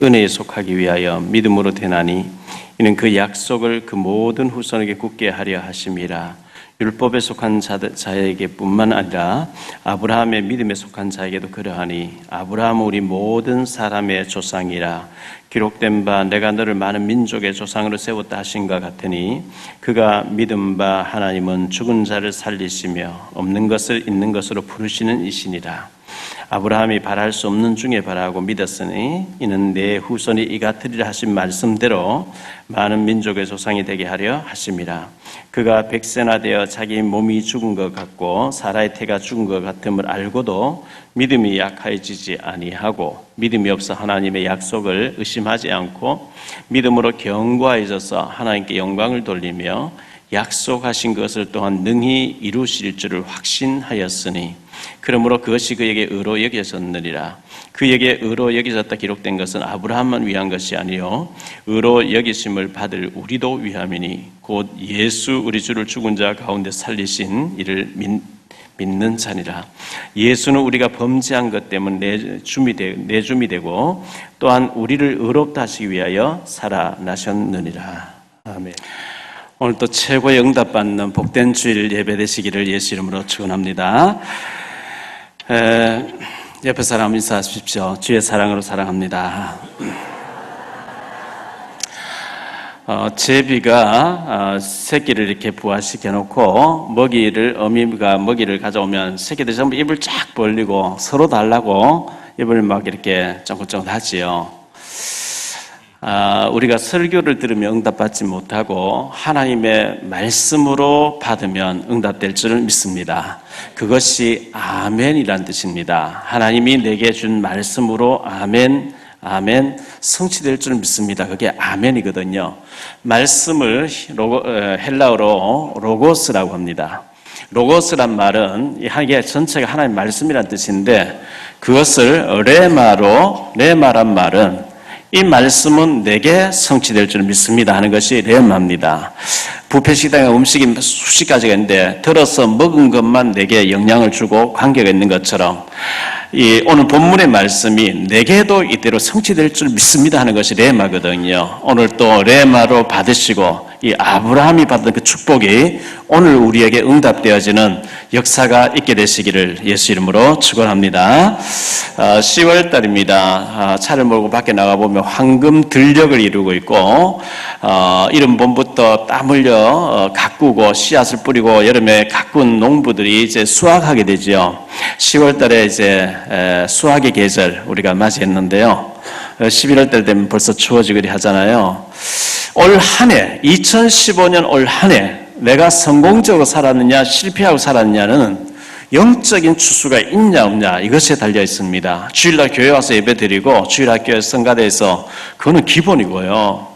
은혜에 속하기 위하여 믿음으로 되나니 이는 그 약속을 그 모든 후손에게 굳게 하려 하심이라. 율법에 속한 자에게뿐만 아니라 아브라함의 믿음에 속한 자에게도 그러하니 아브라함은 우리 모든 사람의 조상이라. 기록된 바 내가 너를 많은 민족의 조상으로 세웠다 하신가 같으니 그가 믿은 바 하나님은 죽은 자를 살리시며 없는 것을 있는 것으로 부르시는 이시니라. 아브라함이 바랄 수 없는 중에 바라고 믿었으니 이는 내 후손이 이 같으리라 하신 말씀대로 많은 민족의 조상이 되게 하려 하심이라. 그가 100세나 되어 자기 몸이 죽은 것 같고 사라의 태가 죽은 것 같음을 알고도 믿음이 약해지지 아니하고 믿음이 없어 하나님의 약속을 의심하지 않고 믿음으로 견고해져서 하나님께 영광을 돌리며 약속하신 것을 또한 능히 이루실 줄을 확신하였으니 그러므로 그것이 그에게 의로 여겨졌느니라. 그에게 의로 여겨졌다 기록된 것은 아브라함만 위한 것이 아니요 의로 여기심을 받을 우리도 위함이니 곧 예수 우리 주를 죽은 자 가운데 살리신 이를 믿는 자니라. 예수는 우리가 범죄한 것 때문에 내줌이 되고 또한 우리를 의롭다 하시기 위하여 살아나셨느니라. 아멘. 오늘 또 최고의 응답받는 복된 주일 예배 되시기를 예수 이름으로 축원합니다. 옆에 사람 인사하십시오. 주의 사랑으로 사랑합니다. 제비가 새끼를 이렇게 부화시켜 놓고 어미가 먹이를 가져오면 새끼들이 전부 입을 쫙 벌리고 서로 달라고 입을 막 이렇게 쫑긋쫑긋 하지요. 우리가 설교를 들으면 응답받지 못하고 하나님의 말씀으로 받으면 응답될 줄 믿습니다. 그것이 아멘이란 뜻입니다. 하나님이 내게 준 말씀으로 아멘 성취될 줄 믿습니다. 그게 아멘이거든요. 말씀을 헬라어로 로고스라고 합니다. 로고스란 말은 이게 전체가 하나님의 말씀이란 뜻인데 그것을 레마란 말은 이 말씀은 내게 성취될 줄 믿습니다 하는 것이 레마입니다. 뷔페식당에 음식이 수십 가지가 있는데 들어서 먹은 것만 내게 영향을 주고 관계가 있는 것처럼 이 오늘 본문의 말씀이 내게도 이대로 성취될 줄 믿습니다 하는 것이 레마거든요. 오늘 또 레마로 받으시고 이 아브라함이 받은 그 축복이 오늘 우리에게 응답되어지는 역사가 있게 되시기를 예수 이름으로 축원합니다. 10월 달입니다. 차를 몰고 밖에 나가보면 황금 들녘을 이루고 있고 이른 봄부터 땀 흘려 가꾸고 씨앗을 뿌리고 여름에 가꾼 농부들이 이제 수확하게 되죠. 10월 달에 이제 수확의 계절 우리가 맞이했는데요. 11월 달 되면 벌써 추워지기도 하잖아요. 올 한 해 2015년 올 한 해 내가 성공적으로 살았느냐 실패하고 살았느냐는 영적인 추수가 있냐 없냐 이것에 달려 있습니다. 주일날 교회 와서 예배드리고 주일학교에 성가대에서 그거는 기본이고요.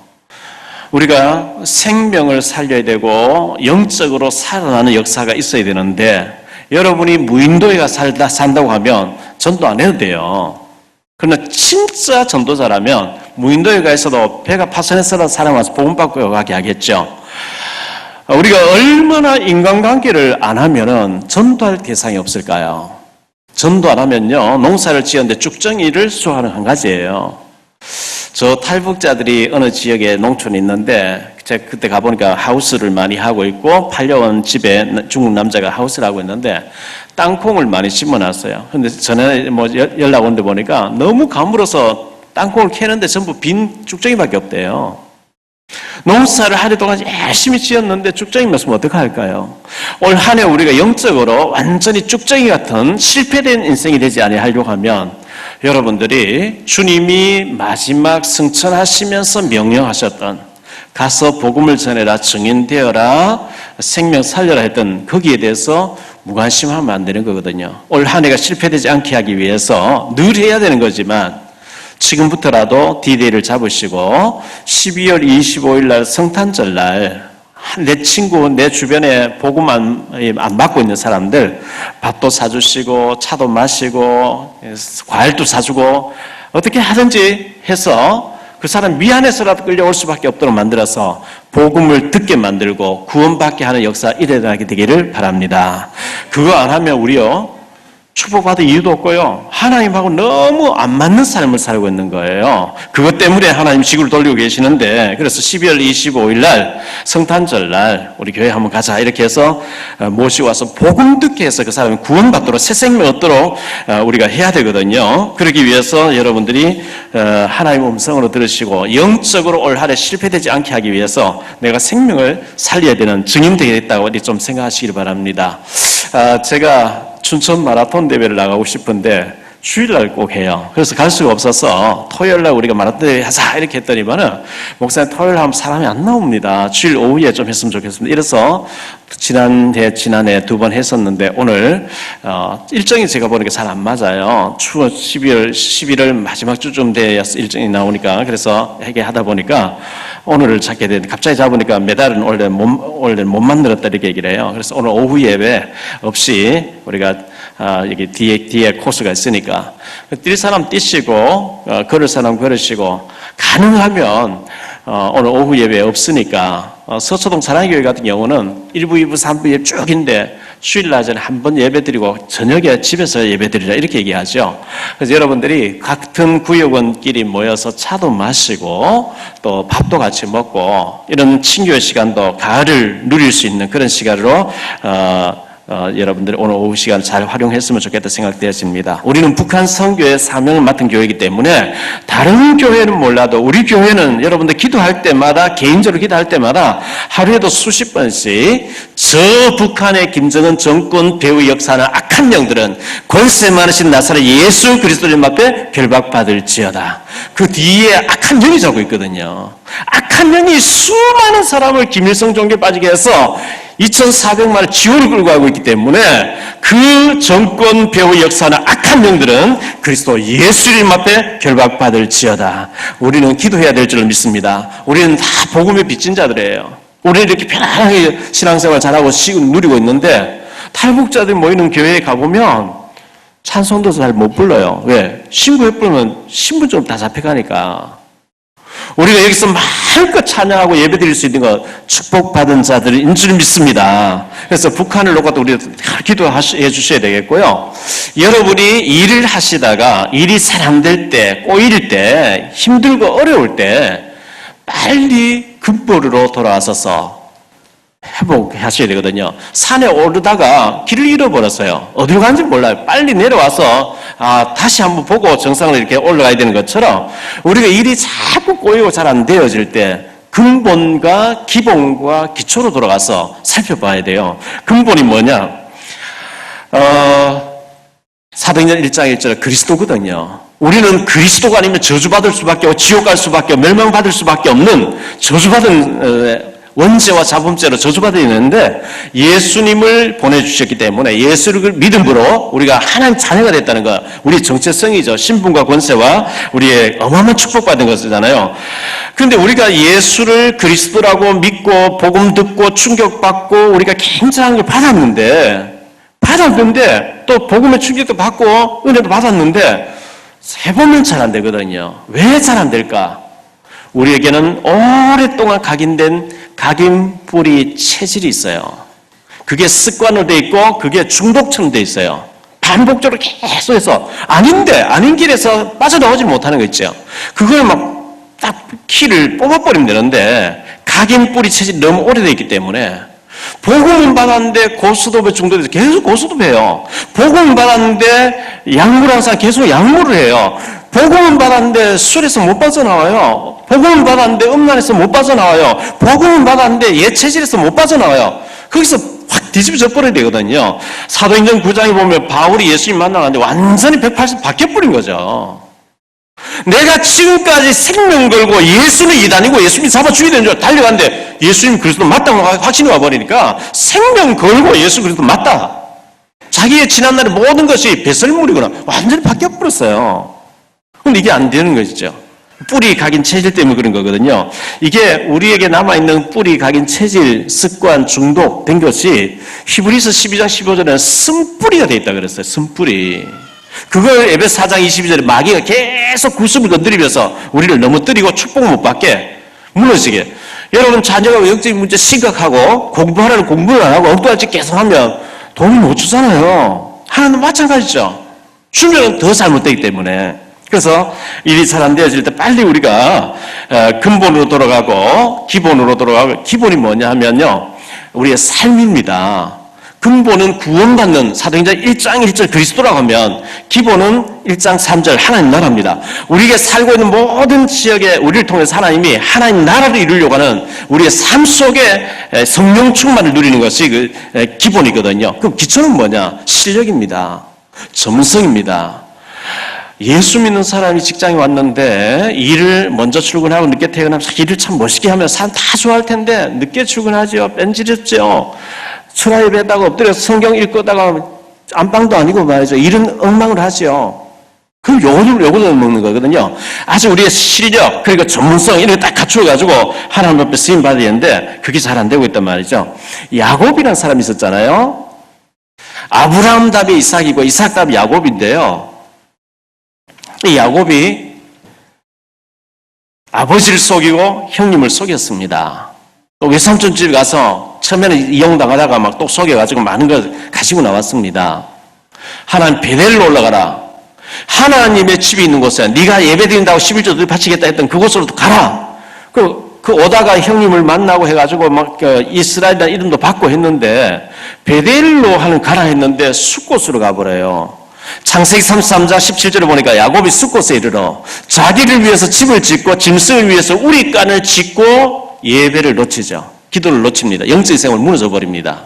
우리가 생명을 살려야 되고 영적으로 살아나는 역사가 있어야 되는데 여러분이 무인도에 산다고 하면 전도 안 해도 돼요. 그러나 진짜 전도자라면 무인도에 가 있어도 배가 파손해서라도 사람 와서 복음 받고 가게 하겠죠. 우리가 얼마나 인간관계를 안 하면은 전도할 대상이 없을까요? 전도 안 하면요 농사를 지었는데 쭉정이를 수확하는 한 가지예요. 저 탈북자들이 어느 지역에 농촌이 있는데 제가 그때 가보니까 하우스를 많이 하고 있고 팔려온 집에 중국 남자가 하우스를 하고 있는데 땅콩을 많이 심어놨어요. 근데 전에 연락 온 데 보니까 너무 가물어서 땅콩을 캐는데 전부 빈 쭉정이밖에 없대요. 농사를 하루 동안 열심히 지었는데 쭉정이 없으면 어떡할까요? 올 한 해 우리가 영적으로 완전히 쭉정이 같은 실패된 인생이 되지 아니하려고 하면 여러분들이 주님이 마지막 승천하시면서 명령하셨던 가서 복음을 전해라 증인되어라 생명 살려라 했던 거기에 대해서 무관심하면 안 되는 거거든요. 올 한 해가 실패되지 않게 하기 위해서 늘 해야 되는 거지만 지금부터라도 D-Day를 잡으시고 12월 25일 날 성탄절 날 내 친구, 내 주변에 복음 안 받고 있는 사람들 밥도 사주시고 차도 마시고 과일도 사주고 어떻게 하든지 해서 그 사람 미안해서라도 끌려올 수밖에 없도록 만들어서 복음을 듣게 만들고 구원받게 하는 역사 일어나게 되기를 바랍니다. 그거 안 하면 우리요 축복받을 이유도 없고요. 하나님하고 너무 안 맞는 삶을 살고 있는 거예요. 그것 때문에 하나님 지구를 돌리고 계시는데, 그래서 12월 25일 날 성탄절 날 우리 교회 한번 가자 이렇게 해서 모시고 와서 복음 듣게 해서 그 사람이 구원받도록 새 생명 얻도록 우리가 해야 되거든요. 그러기 위해서 여러분들이 하나님의 음성으로 들으시고 영적으로 올 한해 실패되지 않게 하기 위해서 내가 생명을 살려야 되는 증인 되겠다고 좀 생각하시길 바랍니다. 제가 춘천 마라톤 대회를 나가고 싶은데 주일날 꼭 해요. 그래서 갈 수가 없어서 토요일날 우리가 마라톤 대회 하자 이렇게 했더니만은 목사님 토요일 하면 사람이 안 나옵니다. 주일 오후에 좀 했으면 좋겠습니다. 이래서 지난해 2번 했었는데 오늘 일정이 제가 보니까 잘 안 맞아요. 11월 마지막 주쯤 돼야 일정이 나오니까 그래서 이렇게 하다 보니까 오늘을 잡게 되는데 갑자기 잡으니까 메달은 원래 못 만들었다 이렇게 얘기를 해요. 그래서 오늘 오후 예배 없이 우리가 여기 뒤에 코스가 있으니까 뛸 사람 뛰시고 걸을 사람 걸으시고 가능하면 오늘 오후 예배 없으니까 서초동 사랑교회 같은 경우는 1부, 2부, 3부 예배 쭉인데 주일 낮에는 한 번 예배 드리고 저녁에 집에서 예배 드리라 이렇게 얘기하죠. 그래서 여러분들이 같은 구역원끼리 모여서 차도 마시고 또 밥도 같이 먹고 이런 친교의 시간도 가을을 누릴 수 있는 그런 시간으로 여러분들이 오늘 오후 시간 잘 활용했으면 좋겠다 생각되어집니다. 우리는 북한 선교의 사명을 맡은 교회이기 때문에 다른 교회는 몰라도 우리 교회는 여러분들 기도할 때마다 개인적으로 기도할 때마다 하루에도 수십 번씩 저 북한의 김정은 정권 배후 역사는 악한 영들은 권세 많으신 나사렛 예수 그리스도님 앞에 결박받을지어다. 그 뒤에 악한 영이 자고 있거든요. 악한 영이 수많은 사람을 김일성 종교에 빠지게 해서 2,400만의 지원을 끌고 가고 있기 때문에 그 정권 배후 역사나 악한 영들은 그리스도 예수님 앞에 결박받을지어다. 우리는 기도해야 될 줄 믿습니다. 우리는 다 복음의 빚진 자들이에요. 우리는 이렇게 편안하게 신앙생활 잘하고 누리고 있는데 탈북자들이 모이는 교회에 가보면 찬송도 잘 못 불러요. 왜? 신부에 부르면 신분증 다 잡혀가니까. 우리가 여기서 마음껏 찬양하고 예배드릴 수 있는 것 축복받은 자들인 줄 믿습니다. 그래서 북한을 놓고 우리가 기도해 주셔야 되겠고요. 여러분이 일을 하시다가 일이 잘 안 될 때, 꼬일 때, 힘들고 어려울 때 빨리 근본으로 돌아와서서 회복하셔야 되거든요. 산에 오르다가 길을 잃어버렸어요. 어디로 가는지 몰라요. 빨리 내려와서 다시 한번 보고 정상으로 이렇게 올라가야 되는 것처럼 우리가 일이 자꾸 꼬이고 잘 안 되어질 때 근본과 기본과 기초로 돌아가서 살펴봐야 돼요. 근본이 뭐냐? 사도행전 1장 1절에 그리스도거든요. 우리는 그리스도가 아니면 저주받을 수밖에 없고 지옥 갈 수밖에 없고 멸망받을 수밖에 없는 저주받은 원죄와 자범죄로 저주받아 있는데 예수님을 보내주셨기 때문에 예수를 믿음으로 우리가 하나님 자녀가 됐다는 것, 우리의 정체성이죠. 신분과 권세와 우리의 어마어마한 축복받은 것이잖아요. 그런데 우리가 예수를 그리스도라고 믿고 복음 듣고 충격받고 우리가 굉장한 걸 받았는데 또 복음의 충격도 받고 은혜도 받았는데 해보면 잘 안 되거든요. 왜 잘 안 될까? 우리에게는 오랫동안 각인된 각인 뿌리 체질이 있어요. 그게 습관으로 돼 있고 그게 중독처럼 돼 있어요. 반복적으로 계속해서 아닌 길에서 빠져나오지 못하는 거 있죠. 그걸 막 딱 키를 뽑아버리면 되는데 각인 뿌리 체질이 너무 오래돼 있기 때문에 복음은 받았는데 고스톱에 중독돼서 계속 고스톱해요. 복음은 받았는데 약물을 항상 계속 약물을 해요. 복음은 받았는데 술에서 못 빠져나와요. 복음은 받았는데 음란에서 못 빠져나와요. 복음은 받았는데 옛체질에서 못 빠져나와요. 거기서 확 뒤집어져 버려야 되거든요. 사도행전 9장에 보면 바울이 예수님 만나는데 완전히 180도 바뀌어버린 거죠. 내가 지금까지 생명 걸고 예수는 이단이고 예수님 잡아 죽여야 되는 줄 달려갔는데 예수님 그리스도 맞다고 확신이 와버리니까 생명 걸고 예수 그리스도 맞다. 자기의 지난날의 모든 것이 배설물이구나. 완전히 바뀌어버렸어요. 근데 이게 안 되는 것이죠. 뿌리 각인 체질 때문에 그런 거거든요. 이게 우리에게 남아있는 뿌리 각인 체질, 습관, 중독 된 것이 히브리서 12장 15절에는 쓴뿌리가 되어 있다 그랬어요. 쓴뿌리. 그걸 에베소 4장 22절에 마귀가 계속 구습을 건드리면서 우리를 넘어뜨리고 축복을 못 받게 무너지게. 여러분 자녀가 영적인 문제 심각하고 공부하라는 공부를 안 하고 엉뚱한 짓 계속하면 돈을 못 주잖아요. 하나님도 마찬가지죠. 주면 더 잘못되기 때문에. 그래서 일이 잘 안 되어질 때 빨리 우리가 근본으로 돌아가고 기본으로 돌아가고, 기본이 뭐냐 하면요, 우리의 삶입니다. 근본은 구원받는 사도행전 1장 1절 그리스도라고 하면, 기본은 1장 3절 하나님 나라입니다. 우리가 살고 있는 모든 지역에 우리를 통해서 하나님이 하나님 나라를 이루려고 하는 우리의 삶 속에 성령 충만을 누리는 것이 그 기본이거든요. 그럼 기초는 뭐냐? 실력입니다. 점성입니다. 예수 믿는 사람이 직장에 왔는데 일을 먼저 출근하고 늦게 퇴근하면 일을 참 멋있게 하면 사람 다 좋아할 텐데 늦게 출근하죠. 뺀질했죠. 철화예배다가 엎드려서 성경 읽고다가 안방도 아니고 말이죠. 일은 엉망을 하죠. 그럼 요거를 먹는 거거든요. 아주 우리의 실력, 그리고 전문성 이런 거 딱 갖추어가지고 하나님 앞에 쓰임 받아야 되는데 그게 잘 안 되고 있단 말이죠. 야곱이라는 사람이 있었잖아요. 아브라함 답이 이삭이고 이삭 답이 야곱인데요. 이 야곱이 아버지를 속이고 형님을 속였습니다. 또 외삼촌 집에 가서 처음에는 이용당하다가 막 또 속여가지고 많은 걸 가지고 나왔습니다. 하나님 베델로 올라가라. 하나님의 집이 있는 곳에 네가 예배드린다고 11조를 바치겠다 했던 그곳으로 가라. 그 오다가 형님을 만나고 해가지고 막 이스라엘이라는 이름도 받고 했는데 베델로 하는 가라 했는데 숫곳으로 가버려요. 창세기 33장 17절에 보니까 야곱이 숫곳에 이르러 자기를 위해서 집을 짓고 짐승을 위해서 우리간을 짓고 예배를 놓치죠. 기도를 놓칩니다. 영적인 생활을 무너져 버립니다.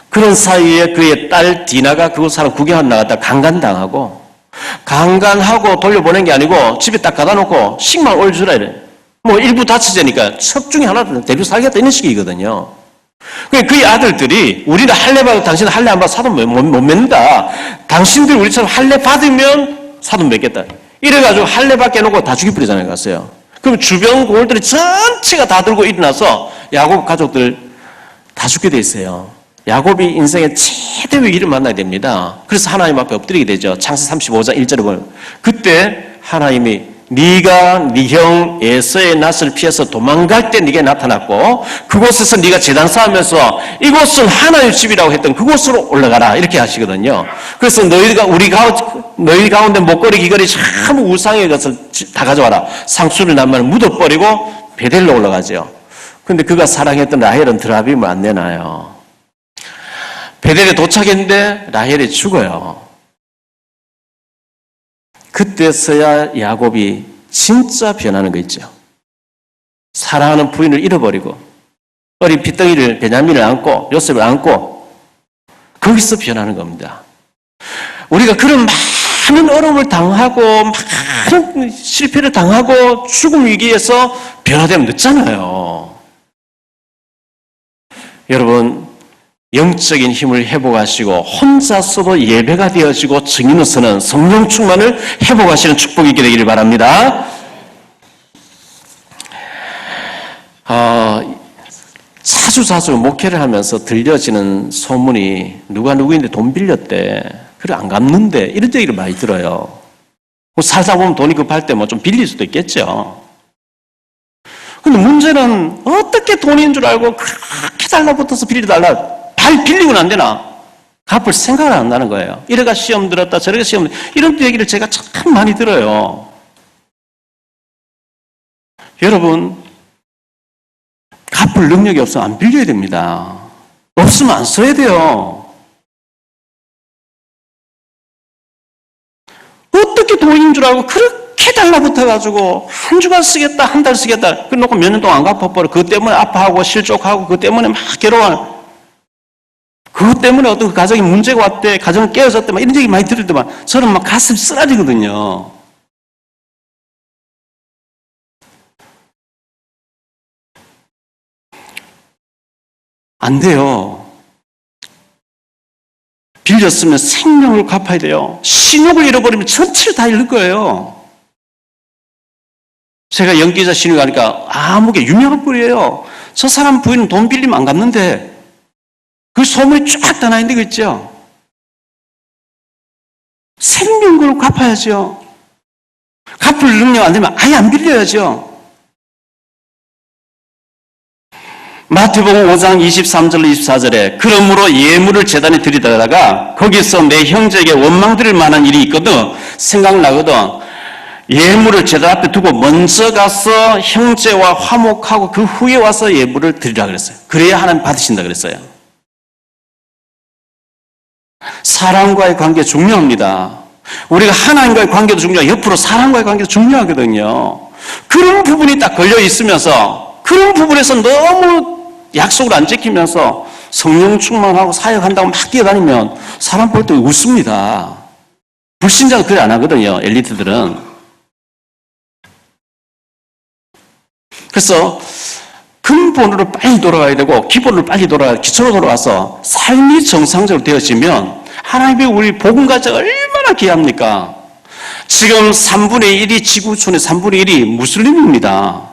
그런 사이에 그의 딸 디나가 그곳 사람 구경하러 나갔다 강간당하고, 강간하고 돌려보낸 게 아니고 집에 딱 가다 놓고 식만 올주라 이래. 뭐 일부 다치자니까 첩 중에 하나 데리고 살겠다 이런 식이거든요. 그의 아들들이 우리는 할례 받고 당신은 할례 안 받아 사돈 못 맺는다. 당신들 우리처럼 할례 받으면 사돈 맺겠다. 이래가지고 할례 받게 해놓고 다 죽여버리잖아요. 갔어요. 그럼 주변 고을들이 전체가 다 들고 일어나서 야곱 가족들 다 죽게 돼 있어요. 야곱이 인생의 최대의 일을 만나야 됩니다. 그래서 하나님 앞에 엎드리게 되죠. 창세 35장 1절에 보면 그때 하나님이 네가 네 형 에서의 낯을 피해서 도망갈 때 네게 나타났고 그곳에서 네가 제단 쌓으면서 이곳은 하나님의 집이라고 했던 그곳으로 올라가라 이렇게 하시거든요. 그래서 너희 가운데 목걸이 귀걸이 참 우상의 것을 다 가져와라. 상수를 남만 묻어버리고 베델로 올라가죠. 근데 그가 사랑했던 라헬은 드라빔을 안 내놔요. 베델에 도착했는데 라헬이 죽어요. 그때서야 야곱이 진짜 변하는 거 있죠. 사랑하는 부인을 잃어버리고 어린 핏덩이를 베냐민을 안고 요셉을 안고 거기서 변하는 겁니다. 우리가 그런 많은 어려움을 당하고 많은 실패를 당하고 죽음 위기에서 변화되면 늦잖아요. 여러분, 영적인 힘을 회복하시고 혼자서도 예배가 되어지고 증인으로 서는 성령 충만을 회복하시는 축복이 있게 되기를 바랍니다. 자주 목회를 하면서 들려지는 소문이 누가 누구인데 돈 빌렸대. 그래 안 갚는데 이런 얘기를 많이 들어요. 살다 보면 돈이 급할 때 뭐 좀 빌릴 수도 있겠죠. 근데 문제는 어떻게 돈인 줄 알고 그렇게 달라붙어서 빌려달라. 발 빌리고는 안 되나? 갚을 생각을 안 나는 거예요. 이래가 시험 들었다 저래가 시험 들었다 이런 얘기를 제가 참 많이 들어요. 여러분, 갚을 능력이 없으면 안 빌려야 됩니다. 없으면 안 써야 돼요. 어떻게 돈인 줄 알고 그렇게 달라붙어가지고 한 주간 쓰겠다 한 달 쓰겠다 그래놓고 몇 년 동안 안 갚아버려. 그것 때문에 아파하고 실족하고 그것 때문에 막 괴로워하는, 그것 때문에 어떤 그 가정에 문제가 왔대, 가정이 깨어졌대, 막 이런 얘기 많이 들을 때만 저는 막 가슴이 쓰라리거든요. 안 돼요. 빌렸으면 생명을 갚아야 돼요. 신욕을 잃어버리면 전체를 다 잃을 거예요. 제가 연기자 신욕 가니까 아무게 유명한 뿔이에요. 저 사람 부인은 돈 빌리면 안 갚는데 그 소문이 쫙 다 나 있는 거 있죠. 생명으로 갚아야죠. 갚을 능력 안 되면 아예 안 빌려야죠. 마태복음 5장 23절 24절에 그러므로 예물을 제단에 드리다가 거기서 내 형제에게 원망 드릴 만한 일이 있거든 생각나거든 예물을 제단 앞에 두고 먼저 가서 형제와 화목하고 그 후에 와서 예물을 드리라 그랬어요. 그래야 하나님 받으신다 그랬어요. 사람과의 관계 중요합니다. 우리가 하나님과의 관계도 중요하고 옆으로 사람과의 관계도 중요하거든요. 그런 부분이 딱 걸려 있으면서 그런 부분에서 너무 약속을 안 지키면서 성령 충만하고 사역한다고 막 뛰어다니면 사람 볼 때 웃습니다. 불신자가 그래 안 하거든요. 엘리트들은. 그래서 근본으로 빨리 돌아가야 되고 기본으로 빨리 기초로 돌아와서 삶이 정상적으로 되어지면 하나님의 우리 복음 가치가 얼마나 귀합니까? 지금 3분의 1이 지구촌의 3분의 1이 무슬림입니다.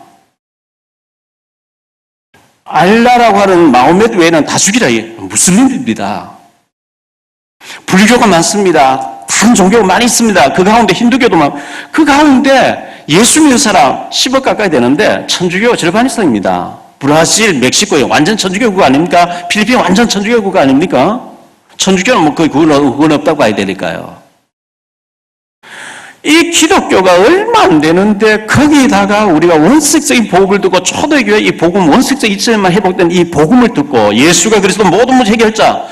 알라라고 하는 마호멧 외에는 다 죽이라 무슬림입니다. 불교가 많습니다. 다른 종교가 많이 있습니다. 그 가운데 힌두교도 많고 그 가운데 예수 믿는 사람 10억 가까이 되는데 천주교 절반 이상입니다. 브라질, 멕시코 완전 천주교 국가 아닙니까? 필리핀 완전 천주교 국가 아닙니까? 천주교는 뭐 거의 그건 없다고 봐야 되니까요. 이 기독교가 얼마 안 되는데 거기다가 우리가 원색적인 복음을 듣고 초대교회 이 복음 원색적 이점만 회복된 이 복음을 듣고 예수가 그리스도 모든 문제 해결자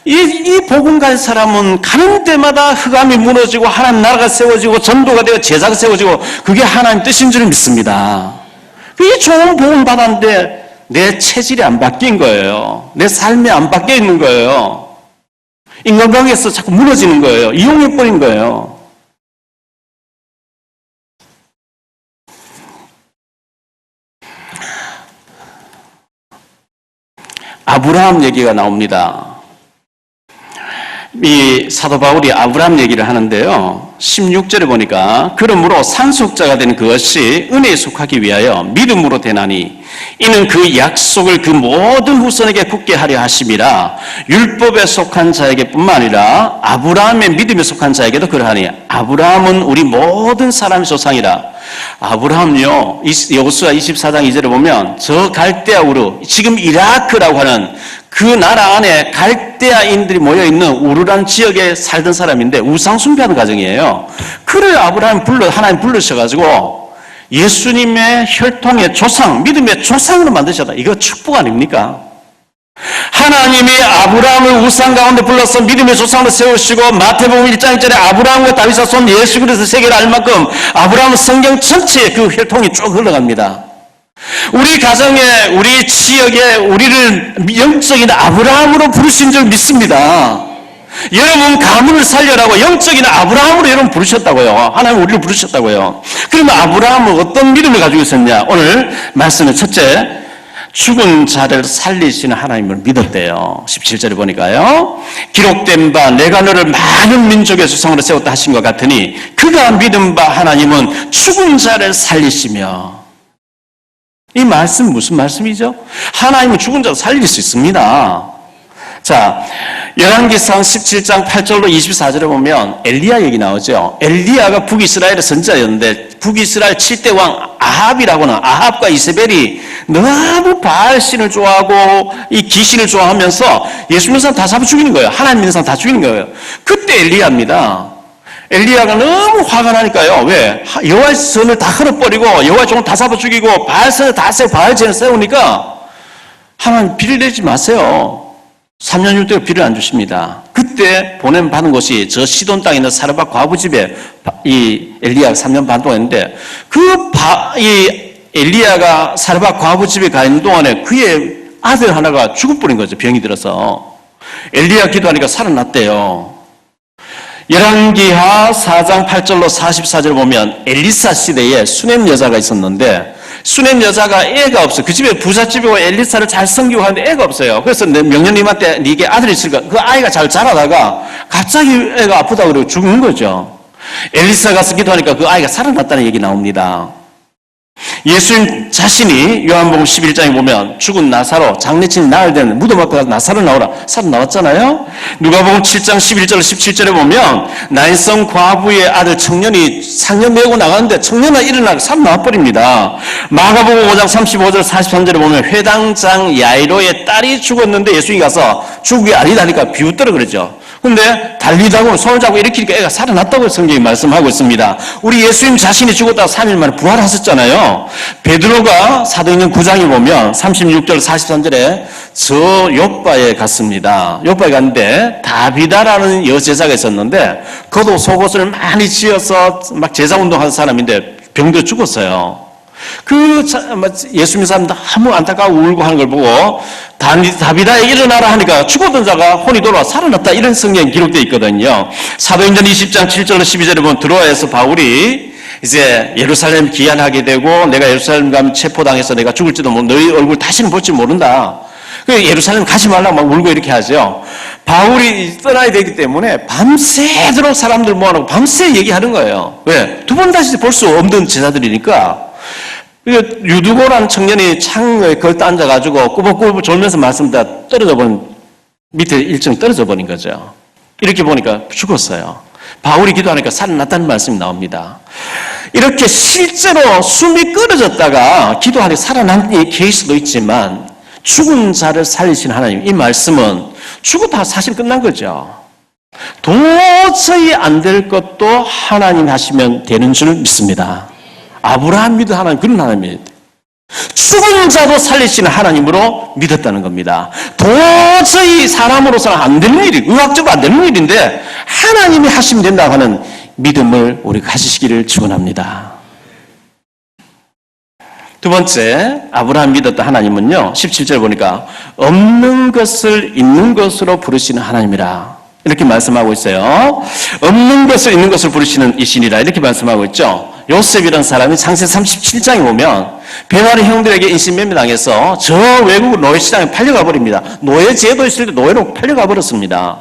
이 복음 가진 사람은 가는 데마다 흑암이 무너지고 하나님 나라가 세워지고 전도가 되어 제자가 세워지고 그게 하나님 뜻인 줄 믿습니다. 이 좋은 복음 받았는데 내 체질이 안 바뀐 거예요. 내 삶이 안 바뀌어 있는 거예요. 인간관계에서 자꾸 무너지는 거예요. 이용해버린 거예요. 아브라함 얘기가 나옵니다. 이 사도 바울이 아브라함 얘기를 하는데요. 16절에 보니까 그러므로 상속자가 된 그것이 은혜에 속하기 위하여 믿음으로 되나니 이는 그 약속을 그 모든 후손에게 굳게 하려 하심이라 율법에 속한 자에게 뿐만 아니라 아브라함의 믿음에 속한 자에게도 그러하니 아브라함은 우리 모든 사람의 조상이라. 아브라함요 여호수아 24장 2절에 보면 저 갈대아 우르 지금 이라크라고 하는 그 나라 안에 갈대아인들이 모여있는 우르란 지역에 살던 사람인데 우상 숭배하는 가정이에요. 그를 하나님 불러셔가지고 예수님의 혈통의 조상, 믿음의 조상으로 만드셨다. 이거 축복 아닙니까? 하나님이 아브라함을 우상 가운데 불러서 믿음의 조상으로 세우시고 마태복음 1장 1절에 아브라함과 다윗의 손 예수 그리스도 세계를 알 만큼 아브라함은 성경 전체에 그 혈통이 쭉 흘러갑니다. 우리 가정에 우리 지역에 우리를 영적인 아브라함으로 부르신 줄 믿습니다. 여러분 가문을 살려라고 영적인 아브라함으로 여러분 부르셨다고요. 하나님 우리를 부르셨다고요. 그러면 아브라함은 어떤 믿음을 가지고 있었냐? 오늘 말씀의 첫째 죽은 자를 살리시는 하나님을 믿었대요. 17절에 보니까요. 기록된 바 내가 너를 많은 민족의 조상으로 세웠다 하신 것 같으니 그가 믿은 바 하나님은 죽은 자를 살리시며. 이 말씀 무슨 말씀이죠? 하나님은 죽은 자를 살릴 수 있습니다. 자, 열왕기상 17장 8절로 24절에 보면 엘리야 얘기 나오죠. 엘리야가 북이스라엘의 선지자였는데 북이스라엘 7대 왕 아합이라고는 아합과 이세벨이 너무 바알신을 좋아하고 이 귀신을 좋아하면서 예수 믿는 사람 다 잡아 죽이는 거예요. 하나님 믿는 사람 다 죽이는 거예요. 그때 엘리야입니다. 엘리야가 너무 화가 나니까요. 왜? 여호와의 선을 다 흘어버리고 여호와의 종을 다 잡아 죽이고 바알선을 다 세우고 바알전을 세우니까 하나님 비를 내지 마세요. 3년 6개월 비를 안 주십니다. 그때 보냄 받은 곳이 저 시돈 땅에 있는 사르밧 과부 집에 이 엘리야가 3년 반 동안 했는데 이 엘리야가 사르밧 과부 집에 가 있는 동안에 그의 아들 하나가 죽어버린 거죠. 병이 들어서. 엘리야 기도하니까 살아났대요. 열왕기하 4장 8절로 44절 보면 엘리사 시대에 수넴 여자가 있었는데 수넴 여자가 애가 없어요. 그 집에 부잣집이고 엘리사를 잘 섬기고 하는데 애가 없어요. 그래서 명령님한테 네게 아들이 있을까? 그 아이가 잘 자라다가 갑자기 애가 아프다고 그러고 죽는 거죠. 엘리사 가서 기도하니까 그 아이가 살아났다는 얘기 나옵니다. 예수님 자신이 요한복음 11장에 보면 죽은 나사로 장례친이 나을 때는 무덤 앞에 가서 나사로 나오라 살아나왔잖아요. 누가복음 7장 11절 17절에 보면 나인성 과부의 아들 청년이 상녀 메고 나가는데 청년아 일어나 살아나와버립니다. 마가복음 5장 35절 43절에 보면 회당장 야이로의 딸이 죽었는데 예수님이 가서 죽이 아니다니까 비웃더라 그러죠. 근데 달리다고 손을 잡고 일으키니까 애가 살아났다고 성경이 말씀하고 있습니다. 우리 예수님 자신이 죽었다가 3일 만에 부활하셨잖아요. 베드로가 사도행전 9장에 보면 36절 43절에 저 요바에 갔습니다. 요바에 갔는데 다비다라는 여제자가 있었는데 그도 속옷을 많이 지어서 막 제자운동하는 사람인데 병들어 죽었어요. 그 예수 믿는 사람들 너무 안타까워 울고 하는 걸 보고 다비다에 일어나라 하니까 죽었던 자가 혼이 돌아와 살아났다 이런 성경이 기록되어 있거든요. 사도행전 20장 7절로 12절에 보면 드로아에서 바울이 이제 예루살렘 귀환하게 되고 내가 예루살렘 가면 체포당해서 내가 죽을지도 모르고 너희 얼굴 다시는 볼지 모른다. 예루살렘 가지 말라고 막 울고 이렇게 하죠. 바울이 떠나야 되기 때문에 밤새도록 사람들 모아놓고 밤새 얘기하는 거예요. 왜? 두 번 다시 볼 수 없는 제자들이니까. 유두고라는 청년이 창에 걸터 앉아가지고 꾸벅꾸벅 졸면서 말씀다 떨어져 버린, 밑에 일정이 떨어져 버린 거죠. 이렇게 보니까 죽었어요. 바울이 기도하니까 살아났다는 말씀이 나옵니다. 이렇게 실제로 숨이 끊어졌다가 기도하니 살아난 케이스도 있지만 죽은 자를 살리신 하나님, 이 말씀은 죽었다 사실 끝난 거죠. 도저히 안 될 것도 하나님 하시면 되는 줄 믿습니다. 아브라함 믿은 하나님, 그런 하나님이에요. 죽은 자도 살리시는 하나님으로 믿었다는 겁니다. 도저히 사람으로서는 안 되는 일이, 의학적으로 안 되는 일인데 하나님이 하시면 된다고 하는 믿음을 우리 가지시기를 축원합니다. 두 번째, 아브라함 믿었던 하나님은요, 17절 보니까 없는 것을 있는 것으로 부르시는 하나님이라 이렇게 말씀하고 있어요. 없는 것을 있는 것으로 부르시는 이신이라 이렇게 말씀하고 있죠. 요셉이라는 사람이 창세기 37장에 보면 베냐민 형들에게 인신매매당해서 저 외국 노예시장에 팔려가 버립니다. 노예 제도 있을 때 노예로 팔려가 버렸습니다.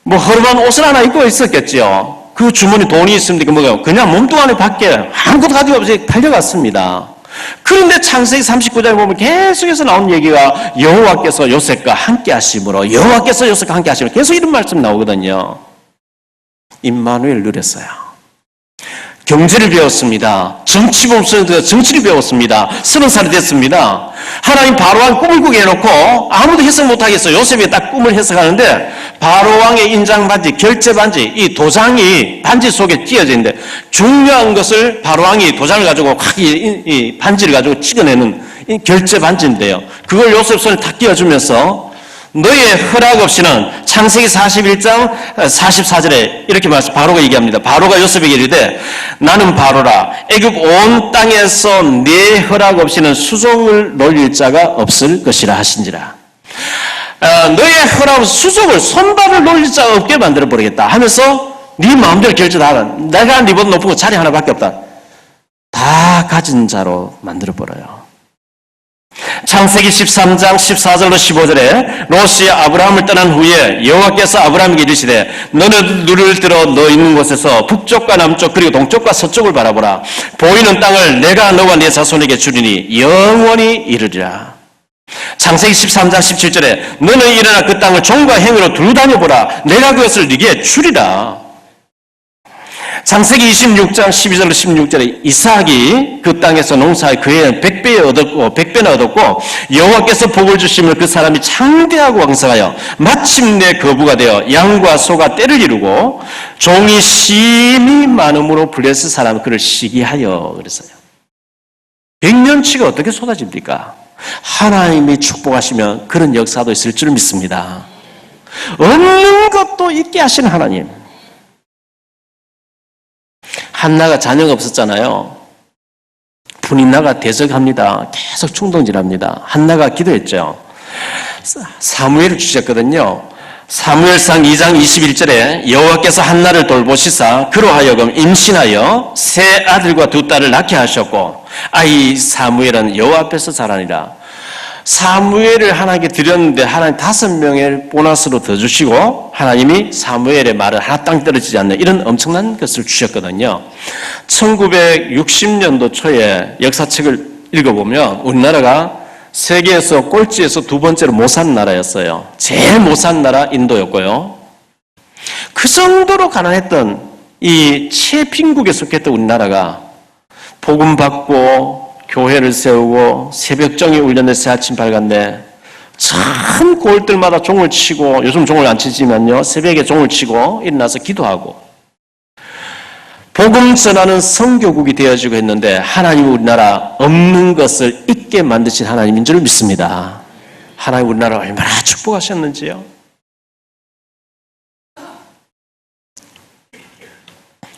뭐 허름한 옷을 하나 입고 있었겠죠. 그 주머니 돈이 있습니까? 뭐가 그냥 몸뚱아리 밖에 아무것도 가지고 없이 팔려갔습니다. 그런데 창세기 39장에 보면 계속해서 나온 얘기가 여호와께서 요셉과 함께 하심으로, 여호와께서 요셉과 함께 하심으로 계속 이런 말씀이 나오거든요. 임마누엘 누렸어요. 경제를 배웠습니다. 정치 법수에서 정치를 배웠습니다. 30살이 됐습니다. 하나님 바로왕 꿈을 꾸게 해놓고 아무도 해석 못하겠어요. 요셉이 딱 꿈을 해석하는데 바로왕의 인장 반지, 결제 반지, 이 도장이 반지 속에 띄어져 있는데 중요한 것을 바로왕이 도장을 가지고 확 이 반지를 가지고 찍어내는 이 결제 반지인데요. 그걸 요셉 손에 탁 끼워주면서 너의 허락 없이는 창세기 41장 44절에 이렇게 바로가 얘기합니다. 바로가 요셉에게 이르되 나는 바로라 애굽 온 땅에서 네 허락 없이는 수종을 놀릴 자가 없을 것이라 하신지라. 너의 허락 없이 수종을 손발을 놀릴 자가 없게 만들어 버리겠다 하면서 네 마음대로 결정하라. 내가 네보다 높은 거 자리 하나밖에 없다. 다 가진 자로 만들어 버려요. 창세기 13장 14절로 15절에 롯이 아브라함을 떠난 후에 여호와께서 아브라함에게 이르시되 너는 눈을 들어 너 있는 곳에서 북쪽과 남쪽 그리고 동쪽과 서쪽을 바라보라. 보이는 땅을 내가 너와 네 자손에게 주리니 영원히 이르리라. 창세기 13장 17절에 너는 일어나 그 땅을 종과 행위로 두루 다녀보라. 내가 그것을 네게 주리라. 창세기 26장 12절로 16절에 이삭이 그 땅에서 농사에 그의 100배나 얻었고 여호와께서 복을 주시며 그 사람이 창대하고 왕성하여 마침내 거부가 되어 양과 소가 때를 이루고 종이 심히 많음으로 블레셋 사람이 그를 시기하여 그랬어요. 100년치가 어떻게 쏟아집니까? 하나님이 축복하시면 그런 역사도 있을 줄 믿습니다. 없는 것도 있게 하시는 하나님. 한나가 자녀가 없었잖아요. 분인나가 대적합니다. 계속 충동질합니다. 한나가 기도했죠. 사무엘을 주셨거든요. 사무엘상 2장 21절에 여호와께서 한나를 돌보시사 그로 하여금 임신하여 세 아들과 두 딸을 낳게 하셨고 아이 사무엘은 여호와 앞에서 자라니라. 사무엘을 하나님께 드렸는데 하나님 5명의 보너스로 더 주시고 하나님이 사무엘의 말을 하나 땅 떨어지지 않는 이런 엄청난 것을 주셨거든요. 1960년도 초에 역사책을 읽어보면 우리나라가 세계에서 꼴찌에서 2번째로 못 사는 나라였어요. 제일 못 사는 나라 인도였고요. 그 정도로 가난했던 이 최빈국에 속했던 우리나라가 복음 받고 교회를 세우고 새벽정이 울렸네 새아침 밝았네 참 골들마다 종을 치고 요즘 종을 안 치지만요 새벽에 종을 치고 일어나서 기도하고 복음 전하는 선교국이 되어지고 했는데 하나님 우리나라 없는 것을 있게 만드신 하나님인 줄 믿습니다. 하나님 우리나라 얼마나 축복하셨는지요.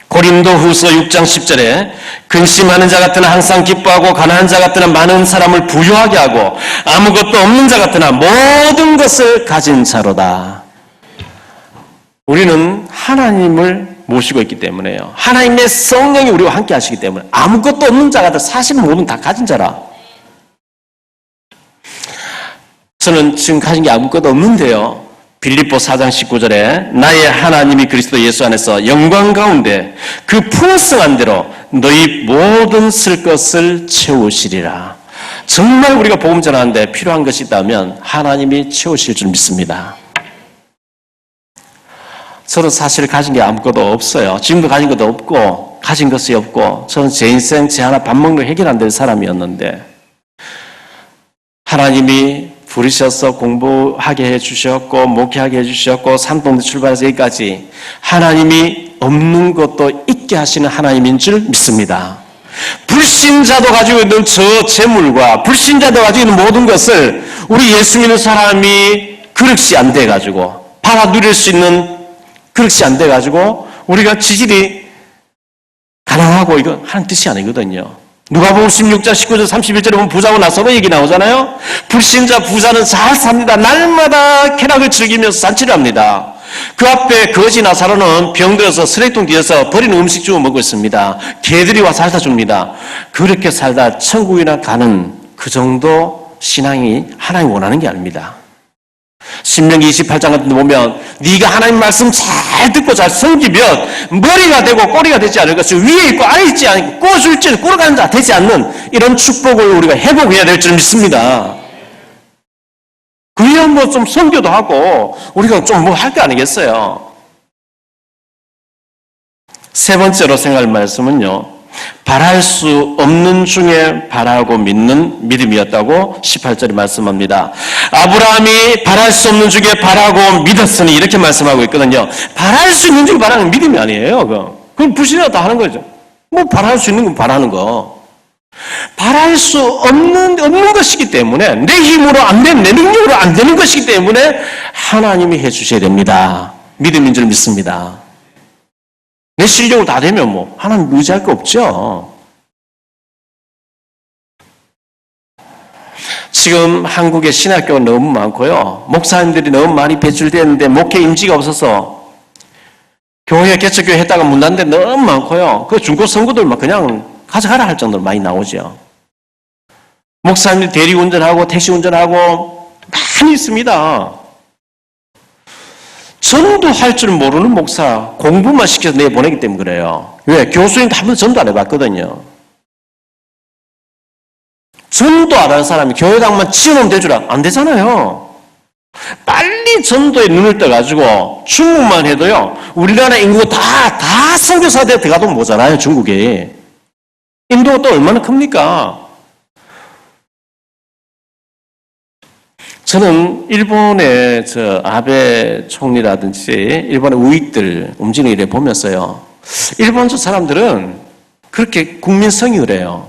고린도후서 6장 10절에 근심하는 자 같으나 항상 기뻐하고 가난한 자 같으나 많은 사람을 부유하게 하고 아무것도 없는 자 같으나 모든 것을 가진 자로다. 우리는 하나님을 모시고 있기 때문에요. 하나님의 성령이 우리와 함께 하시기 때문에 아무것도 없는 자 같아 사실은 모든 다 가진 자라. 저는 지금 가진 게 아무것도 없는데요. 빌립보 4장 19절에 나의 하나님이 그리스도 예수 안에서 영광 가운데 그 풍성한 대로 너희 모든 쓸 것을 채우시리라. 정말 우리가 복음 전하는데 필요한 것이 있다면 하나님이 채우실 줄 믿습니다. 저는 사실 가진 게 아무것도 없어요. 지금도 가진 것도 없고 가진 것이 없고 저는 제 인생 제 하나 밥 먹는 거 해결 안 될 사람이었는데 하나님이 부르셔서 공부하게 해주셨고 목회하게 해주셨고 산동네 출발해서 여기까지 하나님이 없는 것도 있게 하시는 하나님인 줄 믿습니다. 불신자도 가지고 있는 저 재물과 불신자도 가지고 있는 모든 것을 우리 예수 믿는 사람이 그릇이 안 돼가지고 받아 누릴 수 있는 그릇이 안 돼가지고 우리가 지질이 가난하고 이건 하는 뜻이 아니거든요. 누가복음 16장 19절 31절에 보면 부자고 나서로 얘기 나오잖아요. 불신자 부자는 잘 삽니다. 날마다 쾌락을 즐기면서 잔치를 합니다. 그 앞에 거지 나사로는 병들어서 쓰레기통 뒤에서 버린 음식 주워 먹고 있습니다. 개들이 와서 핥아 줍니다. 그렇게 살다 천국이나 가는 그 정도 신앙이 하나님 원하는 게 아닙니다. 신명기 28장 같은 데 보면 네가 하나님 말씀 잘 듣고 잘 섬기면 머리가 되고 꼬리가 되지 않을 것을 위에 있고 아래 있지 않고 꼬줄지 꼬라가는 자 되지 않는 이런 축복을 우리가 회복해야 될 줄 믿습니다. 그래야 뭐 좀 섬겨도 하고 우리가 좀 뭐 할 거 아니겠어요. 세 번째로 생각할 말씀은요. 바랄 수 없는 중에 바라고 믿는 믿음이었다고 18절에 말씀합니다. 아브라함이 바랄 수 없는 중에 바라고 믿었으니 이렇게 말씀하고 있거든요. 바랄 수 있는 중에 바라는 건 믿음이 아니에요. 그건 불신이라도 하는 거죠. 뭐 바랄 수 있는 건 바라는 거. 바랄 수 없는 것이기 때문에 내 힘으로 안 되는 내 능력으로 안 되는 것이기 때문에 하나님이 해주셔야 됩니다. 믿음인 줄 믿습니다. 내 실력으로 다 되면 뭐 하나님 의지할 거 없죠. 지금 한국에 신학교가 너무 많고요. 목사님들이 너무 많이 배출되는데 목회 임지가 없어서 교회 개척교회 했다가 문 닫는 데 너무 많고요. 그 중고 성구들만 그냥 가져가라 할 정도로 많이 나오죠. 목사님들이 대리운전하고 택시운전하고 많이 있습니다. 전도할 줄 모르는 목사 공부만 시켜서 내보내기 때문에 그래요. 왜? 교수님도 한 번도 전도 안 해봤거든요. 전도 안 하는 사람이 교회당만 지어놓으면 될 줄 안 되잖아요. 빨리 전도에 눈을 떠가지고 중국만 해도요. 우리나라 인구 다 선교사대에 들어가도 모자라요. 중국에. 인도가 또 얼마나 큽니까? 저는 일본의 아베 총리라든지 일본의 우익들 움직이는 일을 보면서요. 일본 사람들은 그렇게 국민성이 그래요.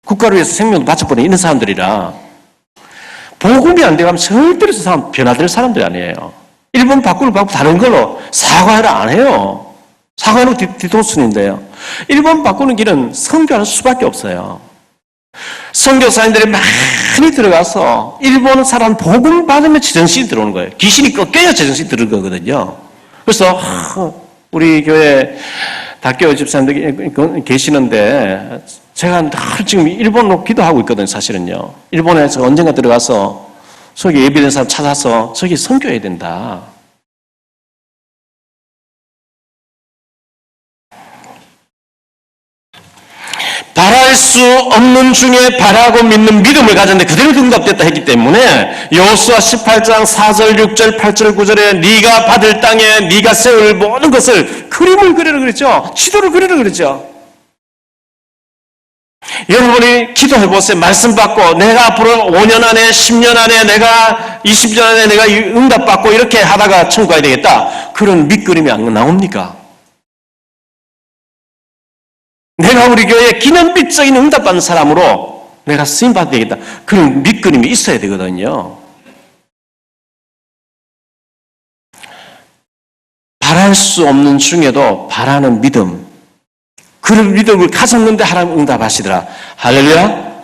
국가를 위해서 생명도 바쳐버리는 이런 사람들이라 복음이 안 돼가면 절대로 저 사람 변화될 사람들이 아니에요. 일본 바꾸를 바꾸고 다른 걸로 사과해라 안 해요. 사과는 뒤통수인데요. 일본 바꾸는 길은 선교하는 수밖에 없어요. 선교사님들이 많이 들어가서 일본 사람 복음 받으면 제정신이 들어오는 거예요. 귀신이 꺾여야 제정신이 들어오는 거거든요. 그래서 우리 교회 다교회 집사님들 계시는데 제가 늘 지금 일본으로 기도하고 있거든요, 사실은요. 일본에서 언젠가 들어가서 저기 예비된 사람 찾아서 저기 선교해야 된다. 바랄 수 없는 중에 바라고 믿는 믿음을 가졌는데 그대로 응답됐다 했기 때문에 여호수아 18장 4절, 6절, 8절, 9절에 네가 받을 땅에 네가 세울 모든 것을 그림을 그리라 그랬죠. 지도를 그리라 그랬죠. 여러분이 기도해보세요. 말씀 받고 내가 앞으로 5년 안에 10년 안에 내가 20년 안에 내가 응답받고 이렇게 하다가 천국 가야 되겠다. 그런 밑그림이 안 나옵니까? 내가 우리 교회에 기념비적인 응답받는 사람으로 내가 쓰임받아야 되겠다. 그런 밑그림이 있어야 되거든요. 바랄 수 없는 중에도 바라는 믿음, 그런 믿음을 가졌는데 하나님 응답하시더라. 할렐루야.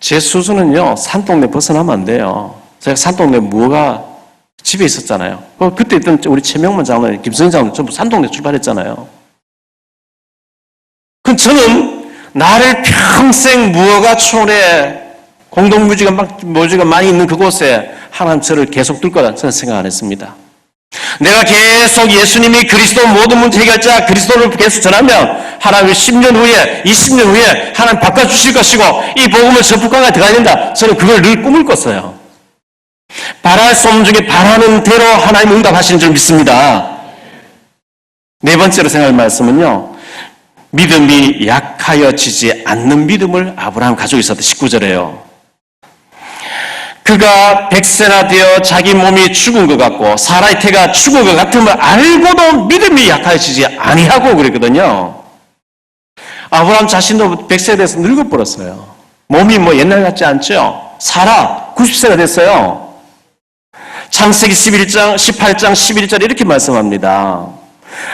제 수준은요, 산동네 벗어나면 안 돼요. 제가 산동네 무허가 집에 있었잖아요. 그때 있던 우리 최명만 장로님, 김선희 장로님 전부 산동네 출발했잖아요. 그럼 저는 나를 평생 무허가촌에 공동묘지가 많이 있는 그곳에 하나님 저를 계속 둘 거다 저는 생각 안 했습니다. 내가 계속 예수님이 그리스도 모든 문제 해결자 그리스도를 계속 전하면 하나님이 10년 후에 20년 후에 하나님 바꿔주실 것이고 이 복음을 전북강에 들어가야 된다. 저는 그걸 늘 꿈을 꿨어요. 바랄 수 없는 중에 바라는 대로 하나님 응답하시는 줄 믿습니다. 네 번째로 생각할 말씀은요. 믿음이 약하여지지 않는 믿음을 아브라함 가지고 있었다. 19절에요. 그가 100세나 되어 자기 몸이 죽은 것 같고 사라의 태가 죽은 것 같음을 알고도 믿음이 약하여지지 아니하고 그랬거든요. 아브라함 자신도 100세에 대해서 늙어버렸어요. 몸이 뭐 옛날 같지 않죠? 사라 90세가 됐어요. 창세기 18장 11절 이렇게 말씀합니다.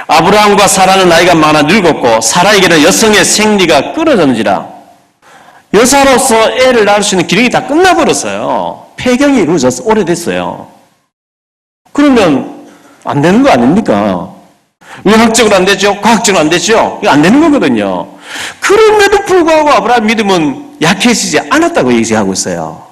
아브라함과 사라는 나이가 많아 늙었고 사라에게는 여성의 생리가 끊어졌는지라. 여자로서 애를 낳을 수 있는 기력이 다 끝나버렸어요. 폐경이 이루어져서 오래됐어요. 그러면 안 되는 거 아닙니까? 의학적으로 안 되죠? 과학적으로 안 되죠? 이거 안 되는 거거든요. 그럼에도 불구하고 아브라함 믿음은 약해지지 않았다고 얘기하고 있어요.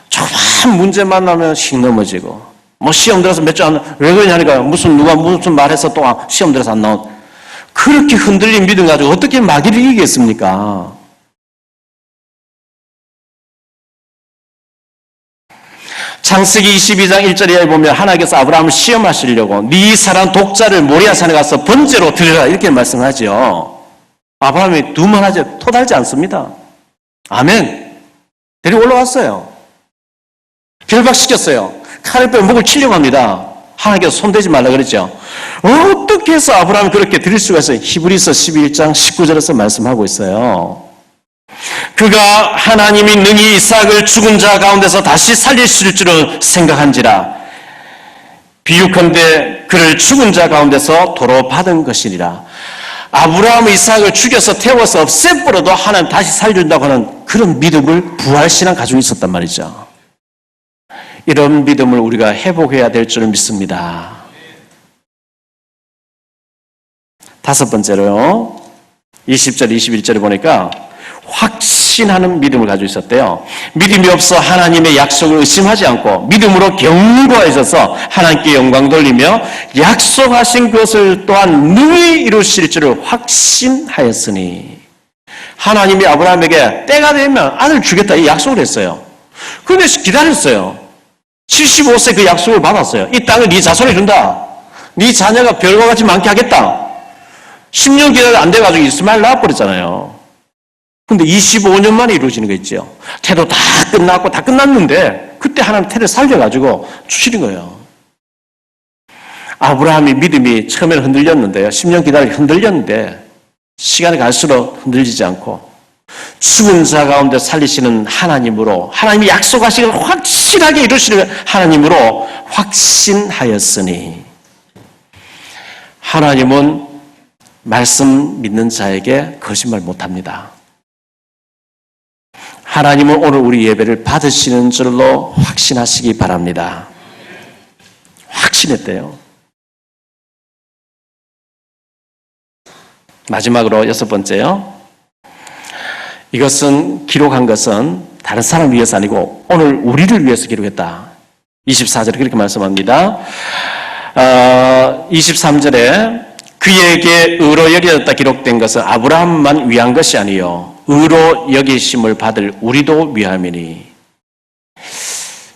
조그만 문제 만나면 씩 넘어지고 뭐 시험 들어서 몇 주 안 왜 그러냐니까 누가 무슨 말해서 또 시험 들어서 안 나온 그렇게 흔들린 믿음 가지고 어떻게 마귀를 이기겠습니까? 창세기 22장 1절에 보면 하나님께서 아브라함을 시험하시려고 네 사랑 독자를 모리아산에 가서 번제로 드리라 이렇게 말씀하죠. 아브라함이 두말하지 토달지 않습니다. 아멘. 데리고 올라왔어요. 결박시켰어요. 칼을 빼고 목을 치려고 합니다. 하나님께서 손대지 말라 그랬죠. 어떻게 해서 아브라함이 그렇게 드릴 수가 있어요? 히브리서 11장 19절에서 말씀하고 있어요. 그가 하나님이 능히 이삭을 죽은 자 가운데서 다시 살리실 줄은 생각한지라. 비유컨대 그를 죽은 자 가운데서 도로 받은 것이니라. 아브라함이 이삭을 죽여서 태워서 없애버려도 하나님 다시 살려준다고 하는 그런 믿음을 부활신앙 가지고 있었단 말이죠. 이런 믿음을 우리가 회복해야 될 줄 믿습니다. 다섯 번째로요. 20절, 21절에 보니까 확신하는 믿음을 가지고 있었대요. 믿음이 없어 하나님의 약속을 의심하지 않고 믿음으로 견고해져서 하나님께 영광 돌리며 약속하신 것을 또한 능히 이루실 줄을 확신하였으니. 하나님이 아브라함에게 때가 되면 아들 주겠다 이 약속을 했어요. 그런데 기다렸어요. 75세 그 약속을 받았어요. 이 땅을 네 자손에 준다. 네 자녀가 별과 같이 많게 하겠다. 10년 기다려 안 돼가지고 이스마엘 낳아버렸잖아요. 근데 25년 만에 이루어지는 거 있죠. 태도 다 끝났고 다 끝났는데 그때 하나님 태를 살려가지고 주시는 거예요. 아브라함이 믿음이 처음에는 흔들렸는데요. 10년 기다려 흔들렸는데 시간이 갈수록 흔들리지 않고 죽은 자 가운데 살리시는 하나님으로 하나님이 약속하시길 확실하게 이루시는 하나님으로 확신하였으니. 하나님은 말씀 믿는 자에게 거짓말 못합니다. 하나님은 오늘 우리 예배를 받으시는 줄로 확신하시기 바랍니다. 확신했대요. 마지막으로 6번째요. 이것은 기록한 것은 다른 사람을 위해서 아니고 오늘 우리를 위해서 기록했다. 24절에 그렇게 말씀합니다. 23절에 그에게 의로 여겨졌다 기록된 것은 아브라함만 위한 것이 아니요 의로 여기심을 받을 우리도 위함이니.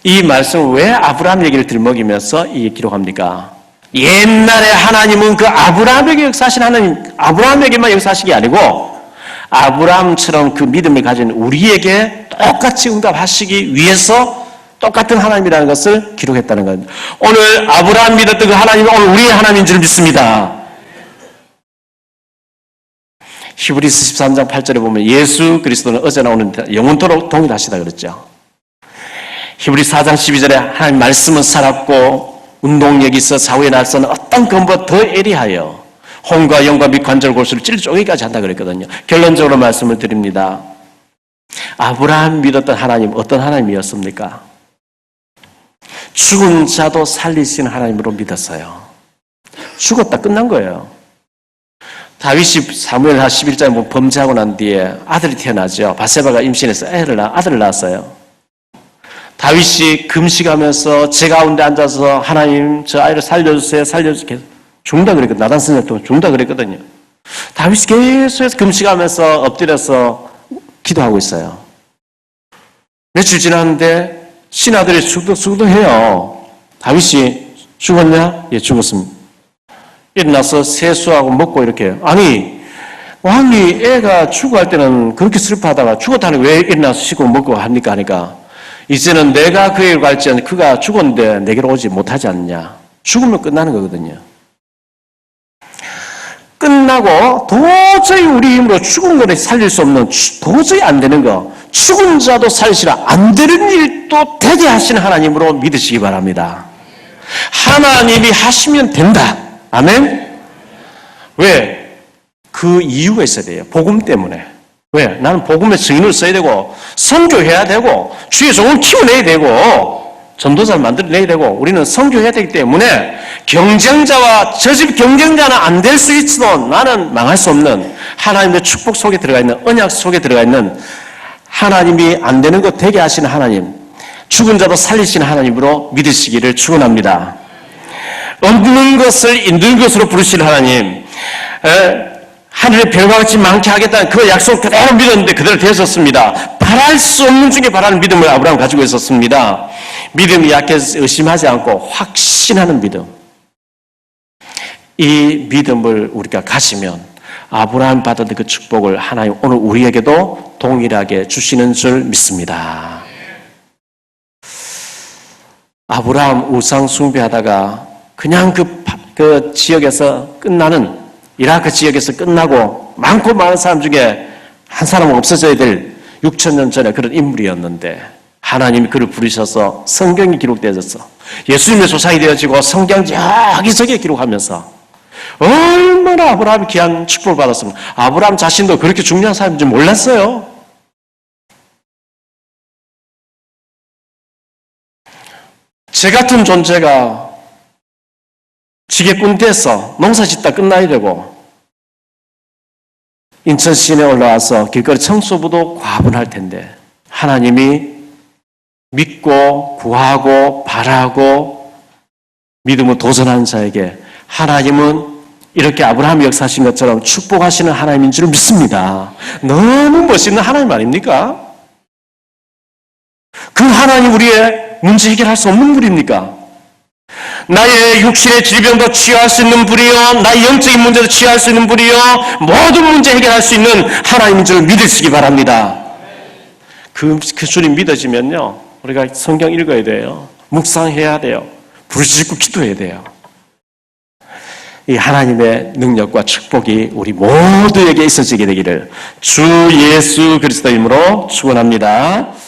이 말씀을 왜 아브라함 얘기를 들먹이면서 이 기록합니까? 옛날에 하나님은 그 아브라함에게 역사하신 하나님, 아브라함에게만 역사하신 게 아니고 아브라함처럼 그 믿음을 가진 우리에게 똑같이 응답하시기 위해서 똑같은 하나님이라는 것을 기록했다는 겁니다. 오늘 아브라함 믿었던 그 하나님은 오늘 우리의 하나님인 줄 믿습니다. 히브리서 13장 8절에 보면 예수 그리스도는 어제나 오늘 영원토록 동일하시다 그랬죠. 히브리 4장 12절에 하나님 말씀은 살았고 운동력이 있어 사후의 날서는 어떤 것보다 더 예리하여 혼과 영과 및 관절 골수를 찔러 쪼개기까지 한다 그랬거든요. 결론적으로 말씀을 드립니다. 아브라함 믿었던 하나님 어떤 하나님이었습니까? 죽은 자도 살리시는 하나님으로 믿었어요. 죽었다 끝난 거예요. 다윗이 사무엘하 11장에 보면 범죄하고 난 뒤에 아들이 태어나죠. 바세바가 임신해서 아들을 낳았어요. 다윗이 금식하면서 제 가운데 앉아서 하나님 저 아이를 살려주세요. 살려주세요. 죽는다 그랬거든요. 나단 선생 동안 죽는다 그랬거든요. 다윗이 계속해서 금식하면서 엎드려서 기도하고 있어요. 며칠 지났는데 신하들이 수도해요. 다윗이 죽었냐? 예, 죽었습니다. 일어나서 세수하고 먹고 이렇게. 아니, 왕이 애가 죽어할 때는 그렇게 슬퍼하다가 죽었다니 왜 일어나서 씻고 먹고 합니까? 하니까 이제는 내가 그에게로 갈지언정 그가 죽었는데 내게로 오지 못하지 않느냐. 죽으면 끝나는 거거든요. 끝나고 도저히 우리 힘으로 죽은 거를 살릴 수 없는 도저히 안 되는 거 죽은 자도 살리시라 안 되는 일도 되게 하시는 하나님으로 믿으시기 바랍니다. 하나님이 하시면 된다. 아멘? 왜? 그 이유가 있어야 돼요. 복음 때문에. 왜? 나는 복음의 증인을 써야 되고 선교해야 되고 주의 종을 키워내야 되고 전도자를 만들어내야 되고 우리는 선교해야 되기 때문에 경쟁자와 저 집 경쟁자는 안 될 수 있어도 나는 망할 수 없는 하나님의 축복 속에 들어가 있는 언약 속에 들어가 있는 하나님이 안 되는 것 되게 하시는 하나님, 죽은 자도 살리시는 하나님으로 믿으시기를 축원합니다. 없는 것을 있는 것으로 부르실 하나님, 하늘의 별과 같이 많게 하겠다는 그 약속 그대로 믿었는데 그대로 되었습니다. 바랄 수 없는 중에 바라는 믿음을 아브라함 가지고 있었습니다. 믿음이 약해서 의심하지 않고 확신하는 믿음. 이 믿음을 우리가 가지면 아브라함 받았던 그 축복을 하나님 오늘 우리에게도 동일하게 주시는 줄 믿습니다. 아브라함 우상 숭배하다가 그냥 그 지역에서 끝나는 이라크 지역에서 끝나고 많고 많은 사람 중에 한 사람은 없어져야 될 6,000년 전에 그런 인물이었는데 하나님이 그를 부르셔서 성경이 기록되어졌어. 예수님의 조상이 되어지고 성경 여기저기에 기록하면서 얼마나 아브라함이 귀한 축복을 받았습니까? 아브라함 자신도 그렇게 중요한 사람인지 몰랐어요. 제 같은 존재가 지게꾼 돼서 농사 짓다 끝나야 되고 인천 시내에 올라와서 길거리 청소부도 과분할 텐데 하나님이 믿고 구하고 바라고 믿음을 도전하는 자에게 하나님은 이렇게 아브라함이 역사하신 것처럼 축복하시는 하나님인 줄 믿습니다. 너무 멋있는 하나님 아닙니까? 그 하나님 우리의 문제 해결할 수 없는 분입니까? 나의 육신의 질병도 치유할 수 있는 분이요 나의 영적인 문제도 치유할 수 있는 분이요 모든 문제 해결할 수 있는 하나님인 줄 믿으시기 바랍니다. 그 주님 믿어지면요 우리가 성경 읽어야 돼요. 묵상해야 돼요. 부르짖고 기도해야 돼요. 이 하나님의 능력과 축복이 우리 모두에게 있어지게 되기를 주 예수 그리스도 이름으로 축원합니다.